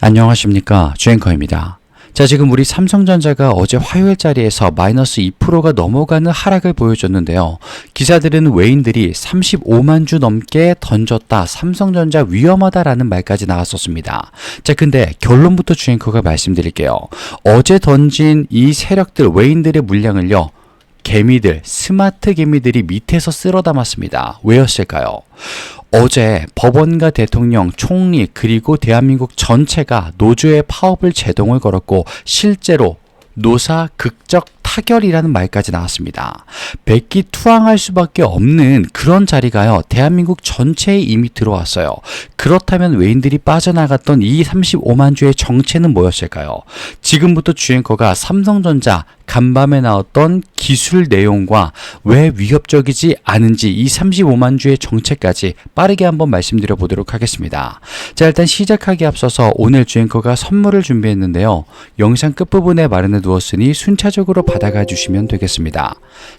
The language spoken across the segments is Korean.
안녕하십니까, 주앵커입니다. 자, 지금 우리 삼성전자가 어제 화요일 자리에서 마이너스 2%가 넘어가는 하락을 보여줬는데요. 기사들은 외인들이 35만 주 넘게 던졌다, 삼성전자 위험하다라는 말까지 나왔었습니다. 자, 근데 결론부터 주앵커가 말씀드릴게요. 어제 던진 이 세력들, 외인들의 물량을요, 개미들, 스마트 개미들이 밑에서 쓸어 담았습니다. 왜였을까요? 어제 법원과 대통령, 총리, 그리고 대한민국 전체가 노조의 파업을 제동을 걸었고 실제로 노사 극적 타결이라는 말까지 나왔습니다. 백기투항할 수밖에 없는 그런 자리가요, 대한민국 전체에 이미 들어왔어요. 그렇다면 외인들이 빠져나갔던 이 35만 주의 정체는 뭐였을까요? 지금부터 주앵커가 삼성전자 간밤에 나왔던 기술 내용과 왜 위협적이지 않은지 이 35만 주의 정체까지 빠르게 한번 말씀드려 보도록 하겠습니다. 자, 일단 시작하기 앞서서 오늘 주앵커가 선물을 준비했는데요. 영상 끝부분에 마련해 두었으니 순차적으로 받아가 주시면 되겠습니다.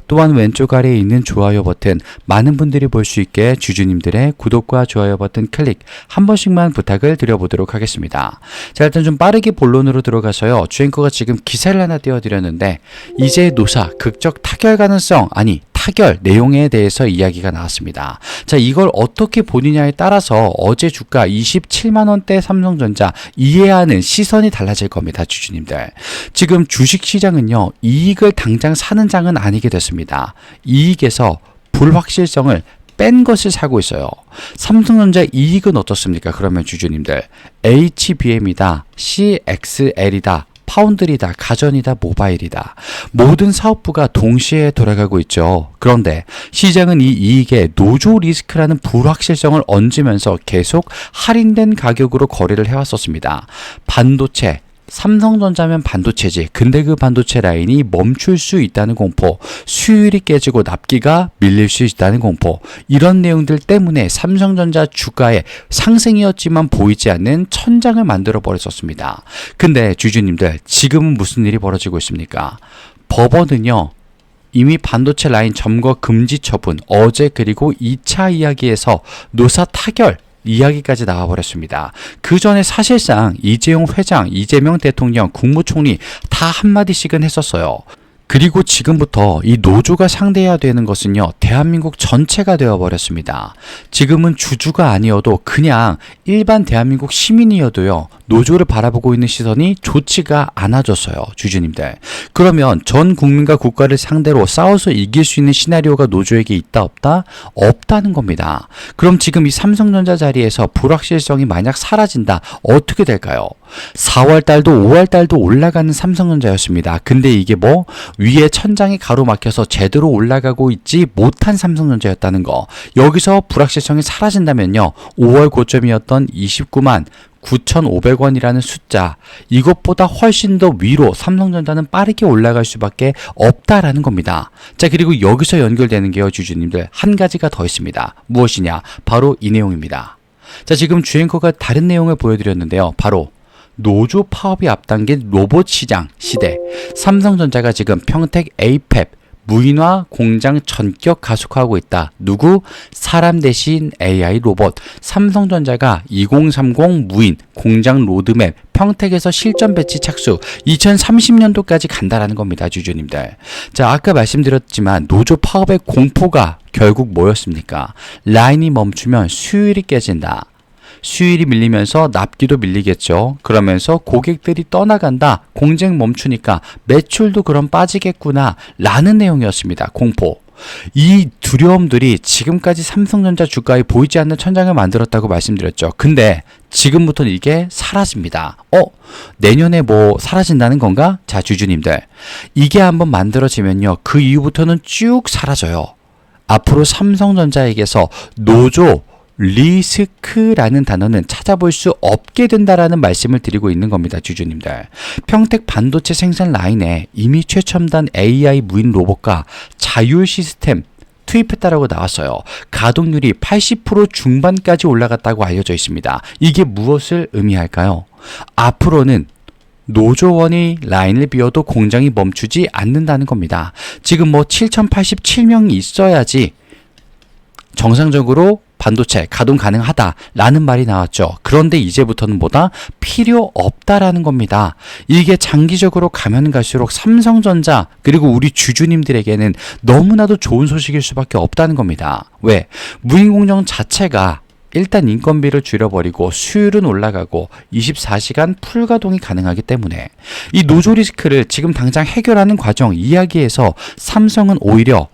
또한 왼쪽 아래에 있는 좋아요 버튼, 많은 분들이 볼 수 있게 주주님들의 구독과 좋아요 버튼 클릭 한 번씩만 부탁을 드려보도록 하겠습니다. 자, 일단 좀 빠르게 본론으로 들어가서요. 주앵커가 지금 기사를 하나 띄워드렸는데 이제 노사 극적 타결 가능성, 아니 타결 내용에 대해서 이야기가 나왔습니다. 자, 이걸 어떻게 보느냐에 따라서 어제 주가 27만원대 삼성전자 이해하는 시선이 달라질 겁니다. 주주님들, 지금 주식시장은요, 이익을 당장 사는 장은 아니게 됐습니다. 이익에서 불확실성을 뺀 것을 사고 있어요. 삼성전자 이익은 어떻습니까? 그러면 주주님들, HBM이다, CXL이다, 파운드리다, 가전이다, 모바일이다. 모든 사업부가 동시에 돌아가고 있죠. 그런데 시장은 이 이익에 노조 리스크라는 불확실성을 얹으면서 계속 할인된 가격으로 거래를 해왔었습니다. 반도체, 삼성전자면 반도체지. 근데 그 반도체 라인이 멈출 수 있다는 공포, 수율이 깨지고 납기가 밀릴 수 있다는 공포, 이런 내용들 때문에 삼성전자 주가의 상승이었지만 보이지 않는 천장을 만들어 버렸었습니다. 근데 주주님들, 지금은 무슨 일이 벌어지고 있습니까? 법원은요, 이미 반도체 라인 점거 금지 처분, 어제 그리고 2차 이야기에서 노사 타결 이야기까지 나와버렸습니다. 그 전에 사실상 이재용 회장, 이재명 대통령, 국무총리 다 한마디씩은 했었어요. 그리고 지금부터 이 노조가 상대해야 되는 것은요, 대한민국 전체가 되어버렸습니다. 지금은 주주가 아니어도 그냥 일반 대한민국 시민이어도요, 노조를 바라보고 있는 시선이 좋지가 않아졌어요. 주주님들, 그러면 전 국민과 국가를 상대로 싸워서 이길 수 있는 시나리오가 노조에게 있다 없다? 없다는 겁니다. 그럼 지금 이 삼성전자 자리에서 불확실성이 만약 사라진다, 어떻게 될까요? 4월달도 5월달도 올라가는 삼성전자였습니다. 근데 이게 뭐 위에 천장이 가로막혀서 제대로 올라가고 있지 못한 삼성전자였다는 거. 여기서 불확실성이 사라진다면요, 5월 고점이었던 29만 9,500원이라는 숫자, 이것보다 훨씬 더 위로 삼성전자는 빠르게 올라갈 수밖에 없다라는 겁니다. 자, 그리고 여기서 연결되는 게요, 주주님들, 한 가지가 더 있습니다. 무엇이냐? 바로 이 내용입니다. 자, 지금 주앵커가 다른 내용을 보여드렸는데요. 바로 노조 파업이 앞당긴 로봇 시장 시대, 삼성전자가 지금 평택 에이팹 무인화 공장 전격 가속화하고 있다. 누구? 사람 대신 AI 로봇. 삼성전자가 2030 무인 공장 로드맵 평택에서 실전 배치 착수 2030년도까지 간다라는 겁니다. 주주님들, 자, 아까 말씀드렸지만 노조 파업의 공포가 결국 뭐였습니까? 라인이 멈추면 수율이 깨진다. 수율이 밀리면서 납기도 밀리겠죠. 그러면서 고객들이 떠나간다. 공장 멈추니까 매출도 그럼 빠지겠구나 라는 내용이었습니다. 공포. 이 두려움들이 지금까지 삼성전자 주가에 보이지 않는 천장을 만들었다고 말씀드렸죠. 근데 지금부터는 이게 사라집니다. 내년에 뭐 사라진다는 건가? 자, 주주님들, 이게 한번 만들어지면요, 그 이후부터는 쭉 사라져요. 앞으로 삼성전자에게서 노조 리스크라는 단어는 찾아볼 수 없게 된다라는 말씀을 드리고 있는 겁니다. 주주님들, 평택 반도체 생산 라인에 이미 최첨단 AI 무인 로봇과 자율 시스템 투입했다라고 나왔어요. 가동률이 80% 중반까지 올라갔다고 알려져 있습니다. 이게 무엇을 의미할까요? 앞으로는 노조원이 라인을 비워도 공장이 멈추지 않는다는 겁니다. 지금 뭐 7,087명이 있어야지 정상적으로 반도체 가동 가능하다라는 말이 나왔죠. 그런데 이제부터는 뭐다? 필요 없다라는 겁니다. 이게 장기적으로 가면 갈수록 삼성전자 그리고 우리 주주님들에게는 너무나도 좋은 소식일 수밖에 없다는 겁니다. 왜? 무인공정 자체가 일단 인건비를 줄여버리고 수율은 올라가고 24시간 풀가동이 가능하기 때문에 이 노조 리스크를 지금 당장 해결하는 과정 이야기에서 삼성은 오히려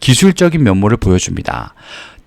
기술적인 면모를 보여줍니다.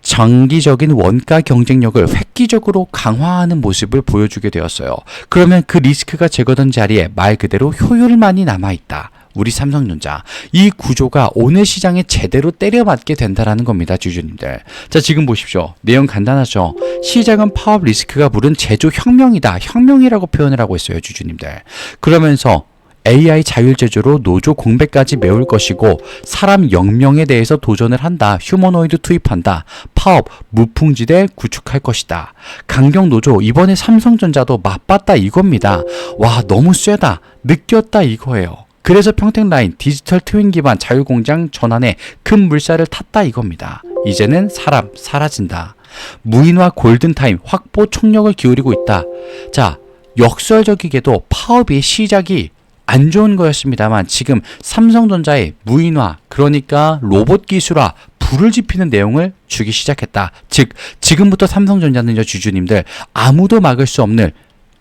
장기적인 원가 경쟁력을 획기적으로 강화하는 모습을 보여주게 되었어요. 그러면 그 리스크가 제거된 자리에 말 그대로 효율만이 남아있다. 우리 삼성전자. 이 구조가 오늘 시장에 제대로 때려맞게 된다라는 겁니다, 주주님들. 자, 지금 보십시오. 내용 간단하죠. 시장은 파업 리스크가 부른 제조 혁명이다. 혁명이라고 표현을 하고 있어요, 주주님들. 그러면서 AI 자율제조로 노조 공백까지 메울 것이고 사람 영명에 대해서 도전을 한다. 휴머노이드 투입한다. 파업, 무풍지대 구축할 것이다. 강경 노조, 이번에 삼성전자도 맛봤다 이겁니다. 와, 너무 쎄다. 느꼈다 이거예요. 그래서 평택라인 디지털 트윈 기반 자율공장 전환에 큰 물살을 탔다 이겁니다. 이제는 사람 사라진다. 무인화 골든타임 확보 총력을 기울이고 있다. 자, 역설적이게도 파업의 시작이 안 좋은 거였습니다만 지금 삼성전자의 무인화, 그러니까 로봇 기술화, 불을 지피는 내용을 주기 시작했다. 즉, 지금부터 삼성전자는요, 주주님들 아무도 막을 수 없는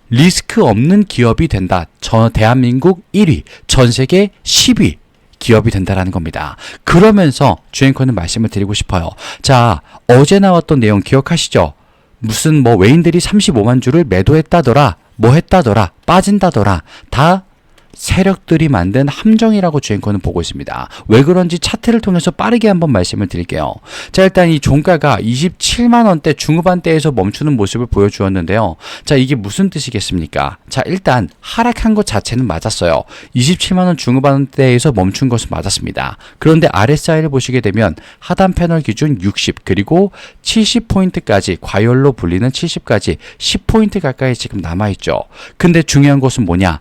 리스크 없는 기업이 된다. 대한민국 1위, 전 세계 10위 기업이 된다라는 겁니다. 그러면서 주앵커는 말씀을 드리고 싶어요. 자, 어제 나왔던 내용 기억하시죠? 무슨 외인들이 35만 주를 매도했다더라, 뭐 했다더라, 빠진다더라, 다 세력들이 만든 함정이라고 주앵커는 보고 있습니다. 왜 그런지 차트를 통해서 빠르게 한번 말씀을 드릴게요. 자, 일단 이 종가가 27만원대 중후반대에서 멈추는 모습을 보여주었는데요. 자, 이게 무슨 뜻이겠습니까? 자, 일단 하락한 것 자체는 맞았어요. 27만원 중후반대에서 멈춘 것은 맞았습니다. 그런데 RSI를 보시게 되면 하단 패널 기준 60 그리고 70포인트까지, 과열로 불리는 70까지 10포인트 가까이 지금 남아있죠. 근데 중요한 것은 뭐냐?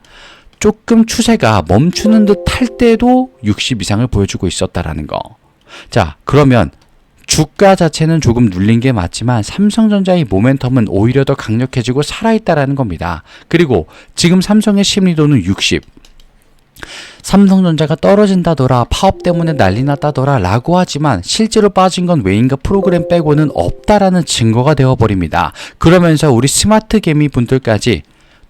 조금 추세가 멈추는 듯 할 때도 60 이상을 보여주고 있었다라는 거. 자, 그러면 주가 자체는 조금 눌린 게 맞지만 삼성전자의 모멘텀은 오히려 더 강력해지고 살아있다라는 겁니다. 그리고 지금 삼성의 심리도는 60. 삼성전자가 떨어진다더라, 파업 때문에 난리 났다더라 라고 하지만 실제로 빠진 건 외인과 프로그램 빼고는 없다라는 증거가 되어버립니다. 그러면서 우리 스마트 개미 분들까지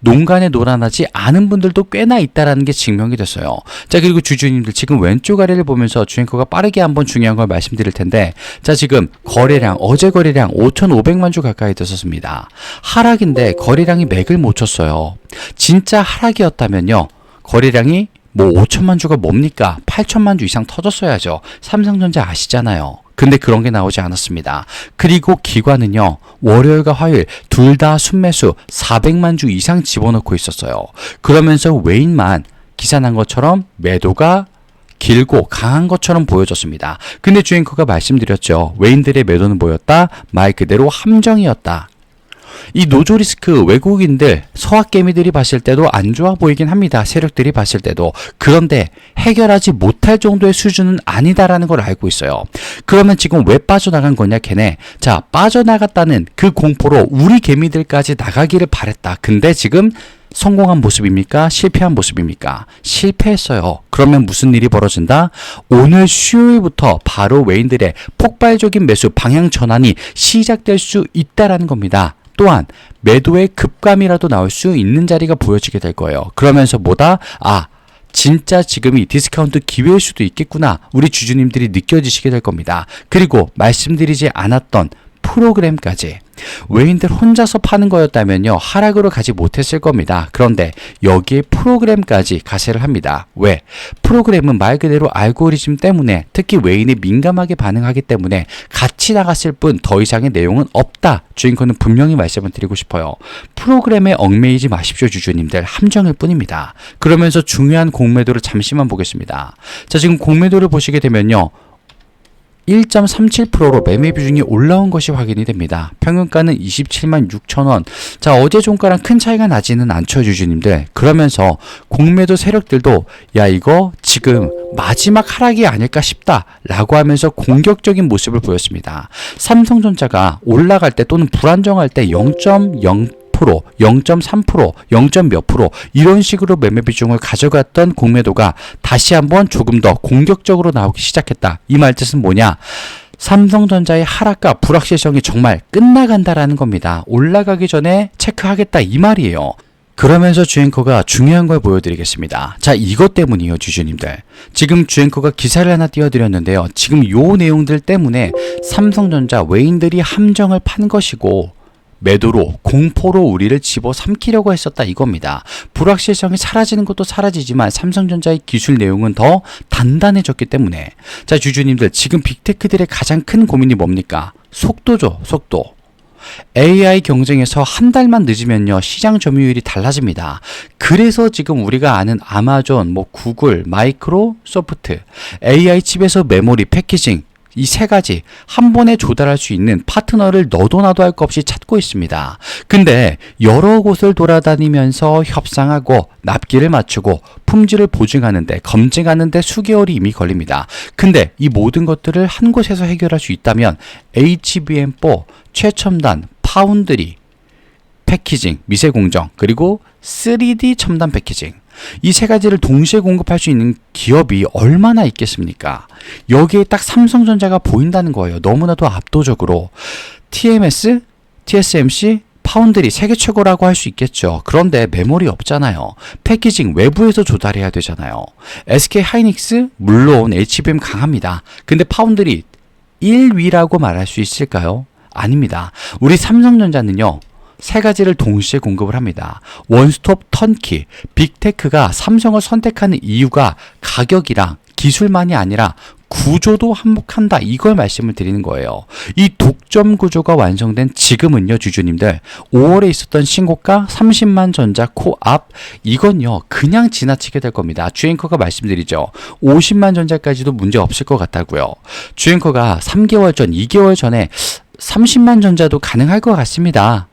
농간에 놀아나지 않은 분들도 꽤나 있다라는 게 증명이 됐어요. 자, 그리고 주주님들 지금 왼쪽 아래를 보면서 주앵커가 빠르게 한번 중요한 걸 말씀드릴 텐데, 자, 지금 거래량, 어제 거래량 5,500만 주 가까이 됐었습니다. 하락인데 거래량이 맥을 못 쳤어요. 진짜 하락이었다면요, 거래량이 5천만 주가 뭡니까? 8천만 주 이상 터졌어야죠. 삼성전자 아시잖아요. 근데 그런 게 나오지 않았습니다. 그리고 기관은요, 월요일과 화요일 둘 다 순매수 400만 주 이상 집어넣고 있었어요. 그러면서 외인만 기사 난 것처럼 매도가 길고 강한 것처럼 보여졌습니다. 근데 주앵커가 말씀드렸죠. 외인들의 매도는 뭐였다? 말 그대로 함정이었다. 이 노조 리스크 외국인들, 서학개미들이 봤을 때도 안 좋아 보이긴 합니다. 세력들이 봤을 때도. 그런데 해결하지 못할 정도의 수준은 아니다라는 걸 알고 있어요. 그러면 지금 왜 빠져나간 거냐, 걔네. 자, 빠져나갔다는 그 공포로 우리 개미들까지 나가기를 바랬다. 근데 지금 성공한 모습입니까? 실패한 모습입니까? 실패했어요. 그러면 무슨 일이 벌어진다? 오늘 수요일부터 바로 외인들의 폭발적인 매수 방향 전환이 시작될 수 있다라는 겁니다. 또한 매도의 급감이라도 나올 수 있는 자리가 보여지게 될 거예요. 그러면서 뭐다? 아, 진짜 지금이 디스카운트 기회일 수도 있겠구나. 우리 주주님들이 느껴지시게 될 겁니다. 그리고 말씀드리지 않았던 프로그램까지. 외인들 혼자서 파는 거였다면요, 하락으로 가지 못했을 겁니다. 그런데 여기에 프로그램까지 가세를 합니다. 왜? 프로그램은 말 그대로 알고리즘 때문에, 특히 외인이 민감하게 반응하기 때문에 같이 나갔을 뿐 더 이상의 내용은 없다. 주인공은 분명히 말씀을 드리고 싶어요. 프로그램에 얽매이지 마십시오, 주주님들. 함정일 뿐입니다. 그러면서 중요한 공매도를 잠시만 보겠습니다. 자, 지금 공매도를 보시게 되면요, 1.37%로 매매 비중이 올라온 것이 확인이 됩니다. 평균가는 27만 6천 원. 자, 어제 종가랑 큰 차이가 나지는 않죠, 주주님들. 그러면서 공매도 세력들도 야, 이거 지금 마지막 하락이 아닐까 싶다 라고 하면서 공격적인 모습을 보였습니다. 삼성전자가 올라갈 때 또는 불안정할 때 0.0% 0.3%, 0. 몇 프로 이런 식으로 매매 비중을 가져갔던 공매도가 다시 한번 조금 더 공격적으로 나오기 시작했다. 이 말뜻은 뭐냐? 삼성전자의 하락과 불확실성이 정말 끝나간다라는 겁니다. 올라가기 전에 체크하겠다 이 말이에요. 그러면서 주앵커가 중요한 걸 보여드리겠습니다. 자, 이것 때문이에요, 주주님들. 지금 주앵커가 기사를 하나 띄워드렸는데요. 지금 요 내용들 때문에 삼성전자 외인들이 함정을 판 것이고 매도로 공포로 우리를 집어삼키려고 했었다 이겁니다. 불확실성이 사라지는 것도 사라지지만 삼성전자의 기술 내용은 더 단단해졌기 때문에 자, 주주님들 지금 빅테크들의 가장 큰 고민이 뭡니까? 속도죠, 속도. AI 경쟁에서 한 달만 늦으면요 시장 점유율이 달라집니다. 그래서 지금 우리가 아는 아마존, 구글, 마이크로소프트, AI 칩에서 메모리, 패키징 이 세 가지 한 번에 조달할 수 있는 파트너를 너도 나도 할 것 없이 찾고 있습니다. 근데 여러 곳을 돌아다니면서 협상하고 납기를 맞추고 품질을 보증하는데 검증하는데 수개월이 이미 걸립니다. 근데 이 모든 것들을 한 곳에서 해결할 수 있다면 HBM4, 최첨단, 파운드리, 패키징, 미세공정, 그리고 3D 첨단 패키징 이 세 가지를 동시에 공급할 수 있는 기업이 얼마나 있겠습니까? 여기에 딱 삼성전자가 보인다는 거예요. 너무나도 압도적으로. TMS, TSMC, 파운드리 세계 최고라고 할 수 있겠죠. 그런데 메모리 없잖아요. 패키징 외부에서 조달해야 되잖아요. SK 하이닉스 물론 HBM 강합니다. 근데 파운드리 1위라고 말할 수 있을까요? 아닙니다. 우리 삼성전자는요. 세 가지를 동시에 공급을 합니다. 원스톱 턴키, 빅테크가 삼성을 선택하는 이유가 가격이랑 기술만이 아니라 구조도 한몫한다. 이걸 말씀을 드리는 거예요. 이 독점 구조가 완성된 지금은요, 주주님들 5월에 있었던 신고가 30만 전자 코앞 이건요 그냥 지나치게 될 겁니다. 주앵커가 말씀드리죠. 50만 전자까지도 문제 없을 것 같다고요. 주앵커가 3개월 전, 2개월 전에 30만 전자도 가능할 것 같습니다.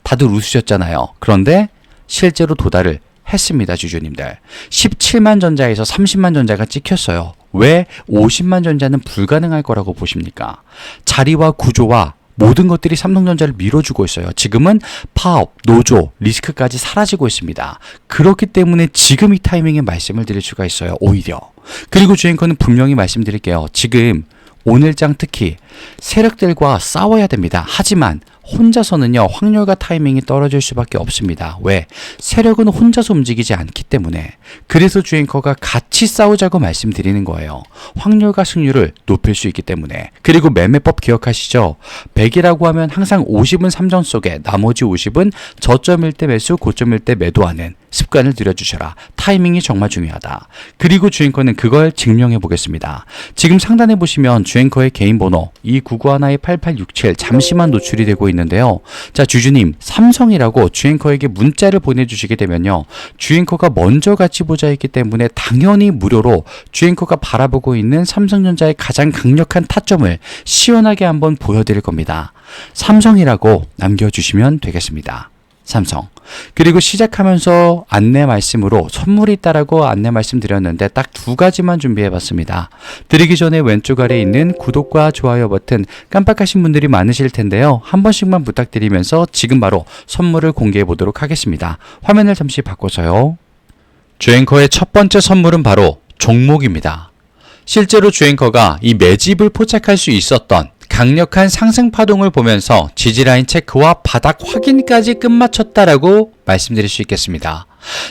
다들 웃으셨잖아요. 그런데 실제로 도달을 했습니다, 주주님들. 17만 전자에서 30만 전자가 찍혔어요. 왜 50만 전자는 불가능할 거라고 보십니까? 자리와 구조와 모든 것들이 삼성전자를 밀어주고 있어요. 지금은 파업, 노조, 리스크까지 사라지고 있습니다. 그렇기 때문에 지금 이 타이밍에 말씀을 드릴 수가 있어요. 오히려. 그리고 주앵커는 분명히 말씀드릴게요. 지금 오늘장 특히 세력들과 싸워야 됩니다. 하지만 혼자서는요 확률과 타이밍이 떨어질 수밖에 없습니다. 왜? 세력은 혼자서 움직이지 않기 때문에. 그래서 주앵커가 같이 싸우자고 말씀드리는 거예요. 확률과 승률을 높일 수 있기 때문에. 그리고 매매법 기억하시죠? 100이라고 하면 항상 50은 삼전 속에 나머지 50은 저점일 때 매수, 고점일 때 매도하는 습관을 들여주셔라. 타이밍이 정말 중요하다. 그리고 주앵커는 그걸 증명해 보겠습니다. 지금 상단에 보시면 주앵커의 개인 번호 2991-8867 잠시만 노출이 되고 있는데요. 자, 주주님 삼성이라고 주앵커에게 문자를 보내주시게 되면요. 주앵커가 먼저 같이 보자 했기 때문에 당연히 무료로 주앵커가 바라보고 있는 삼성전자의 가장 강력한 타점을 시원하게 한번 보여드릴 겁니다. 삼성이라고 남겨주시면 되겠습니다. 삼성. 그리고 시작하면서 안내 말씀으로 선물이 있다라고 안내 말씀드렸는데 딱 두 가지만 준비해 봤습니다. 드리기 전에 왼쪽 아래에 있는 구독과 좋아요 버튼 깜빡하신 분들이 많으실 텐데요. 한 번씩만 부탁드리면서 지금 바로 선물을 공개해 보도록 하겠습니다. 화면을 잠시 바꿔서요. 주앵커의 첫 번째 선물은 바로 종목입니다. 실제로 주앵커가 이 매집을 포착할 수 있었던 강력한 상승 파동을 보면서 지지라인 체크와 바닥 확인까지 끝마쳤다라고 말씀드릴 수 있겠습니다.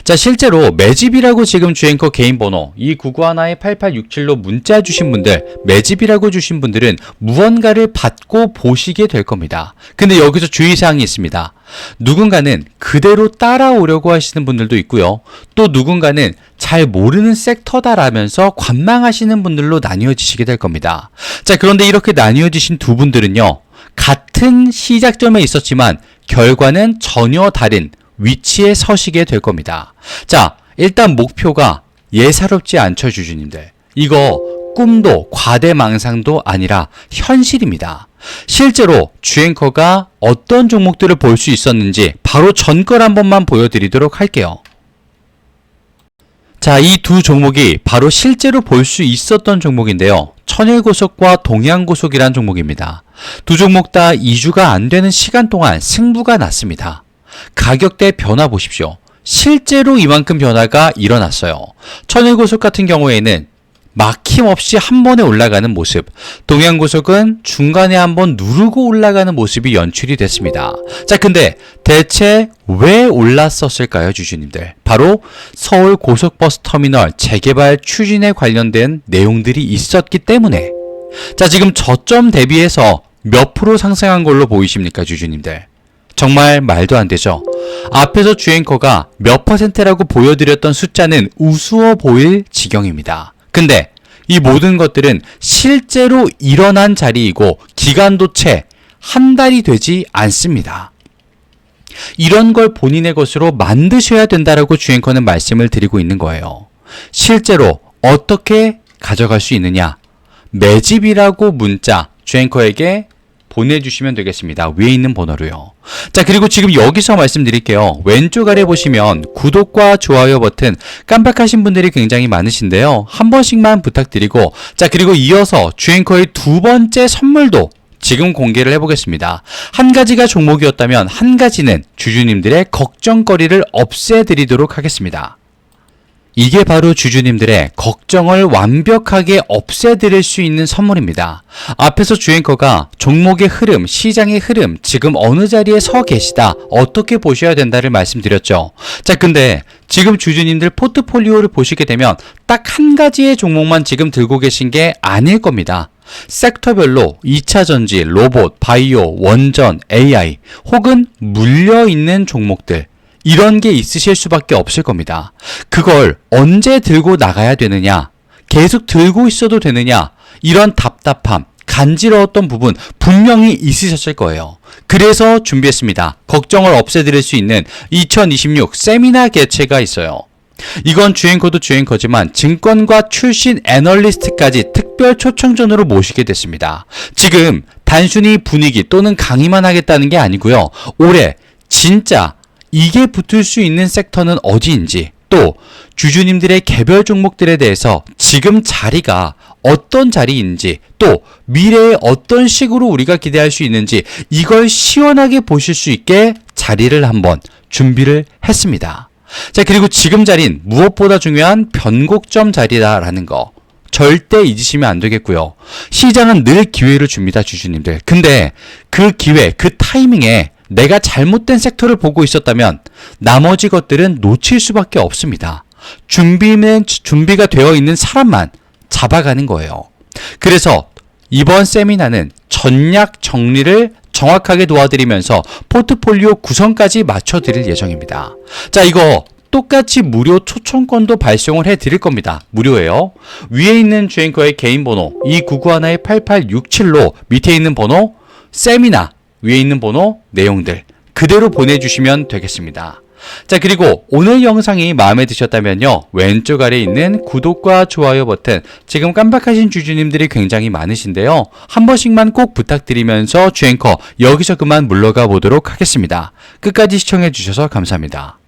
자, 실제로 매집이라고 지금 주앵커 개인 번호 2991-8867로 문자 주신 분들, 매집이라고 주신 분들은 무언가를 받고 보시게 될 겁니다. 근데 여기서 주의사항이 있습니다. 누군가는 그대로 따라오려고 하시는 분들도 있고요. 또 누군가는 잘 모르는 섹터다라면서 관망하시는 분들로 나뉘어지시게 될 겁니다. 자, 그런데 이렇게 나뉘어지신 두 분들은요. 같은 시작점에 있었지만 결과는 전혀 다른 위치에 서시게 될 겁니다. 자, 일단 목표가 예사롭지 않죠, 주주님들. 이거 꿈도 과대망상도 아니라 현실입니다. 실제로 주앵커가 어떤 종목들을 볼 수 있었는지 바로 전걸 한 번만 보여드리도록 할게요. 자, 이 두 종목이 바로 실제로 볼 수 있었던 종목인데요. 천일고속과 동양고속이란 종목입니다. 두 종목 다 2주가 안 되는 시간 동안 승부가 났습니다. 가격대 변화 보십시오. 실제로 이만큼 변화가 일어났어요. 천일고속 같은 경우에는 막힘없이 한 번에 올라가는 모습, 동양고속은 중간에 한번 누르고 올라가는 모습이 연출이 됐습니다. 자, 근데 대체 왜 올랐었을까요, 주주님들? 바로 서울 고속버스 터미널 재개발 추진에 관련된 내용들이 있었기 때문에. 자, 지금 저점 대비해서 몇 프로 상승한 걸로 보이십니까, 주주님들? 정말 말도 안 되죠. 앞에서 주앵커가 몇 퍼센트라고 보여드렸던 숫자는 우스워 보일 지경입니다. 근데 이 모든 것들은 실제로 일어난 자리이고 기간도 채 한 달이 되지 않습니다. 이런 걸 본인의 것으로 만드셔야 된다라고 주앵커는 말씀을 드리고 있는 거예요. 실제로 어떻게 가져갈 수 있느냐? 매집이라고 문자 주앵커에게 보내주시면 되겠습니다. 위에 있는 번호로요. 자, 그리고 지금 여기서 말씀드릴게요. 왼쪽 아래 보시면 구독과 좋아요 버튼 깜빡하신 분들이 굉장히 많으신데요. 한 번씩만 부탁드리고, 자, 그리고 이어서 주앵커의 두 번째 선물도 지금 공개를 해보겠습니다. 한 가지가 종목이었다면 한 가지는 주주님들의 걱정거리를 없애드리도록 하겠습니다. 이게 바로 주주님들의 걱정을 완벽하게 없애드릴 수 있는 선물입니다. 앞에서 주앵커가 종목의 흐름, 시장의 흐름, 지금 어느 자리에 서 계시다, 어떻게 보셔야 된다를 말씀드렸죠. 자, 근데 지금 주주님들 포트폴리오를 보시게 되면 딱 한 가지의 종목만 지금 들고 계신 게 아닐 겁니다. 섹터별로 2차전지, 로봇, 바이오, 원전, AI 혹은 물려있는 종목들, 이런 게 있으실 수밖에 없을 겁니다. 그걸 언제 들고 나가야 되느냐, 계속 들고 있어도 되느냐, 이런 답답함, 간지러웠던 부분 분명히 있으셨을 거예요. 그래서 준비했습니다. 걱정을 없애드릴 수 있는 2026 세미나 개최가 있어요. 이건 주앵커도 주앵커지만 증권가 출신 애널리스트까지 특별 초청전으로 모시게 됐습니다. 지금 단순히 분위기 또는 강의만 하겠다는 게 아니고요. 올해 진짜 이게 붙을 수 있는 섹터는 어디인지, 또 주주님들의 개별 종목들에 대해서 지금 자리가 어떤 자리인지, 또 미래에 어떤 식으로 우리가 기대할 수 있는지, 이걸 시원하게 보실 수 있게 자리를 한번 준비를 했습니다. 자, 그리고 지금 자리는 무엇보다 중요한 변곡점 자리다라는 거 절대 잊으시면 안 되겠고요. 시장은 늘 기회를 줍니다, 주주님들. 근데 그 기회, 그 타이밍에 내가 잘못된 섹터를 보고 있었다면 나머지 것들은 놓칠 수밖에 없습니다. 준비가 되어 있는 사람만 잡아가는 거예요. 그래서 이번 세미나는 전략 정리를 정확하게 도와드리면서 포트폴리오 구성까지 맞춰드릴 예정입니다. 자, 이거 똑같이 무료 초청권도 발송을 해드릴 겁니다. 무료예요. 위에 있는 주앵커의 개인 번호 2991-8867로 밑에 있는 번호 세미나, 위에 있는 번호 내용들 그대로 보내주시면 되겠습니다. 자, 그리고 오늘 영상이 마음에 드셨다면요, 왼쪽 아래에 있는 구독과 좋아요 버튼, 지금 깜빡하신 주주님들이 굉장히 많으신데요, 한 번씩만 꼭 부탁드리면서 주앵커 여기서 그만 물러가 보도록 하겠습니다. 끝까지 시청해 주셔서 감사합니다.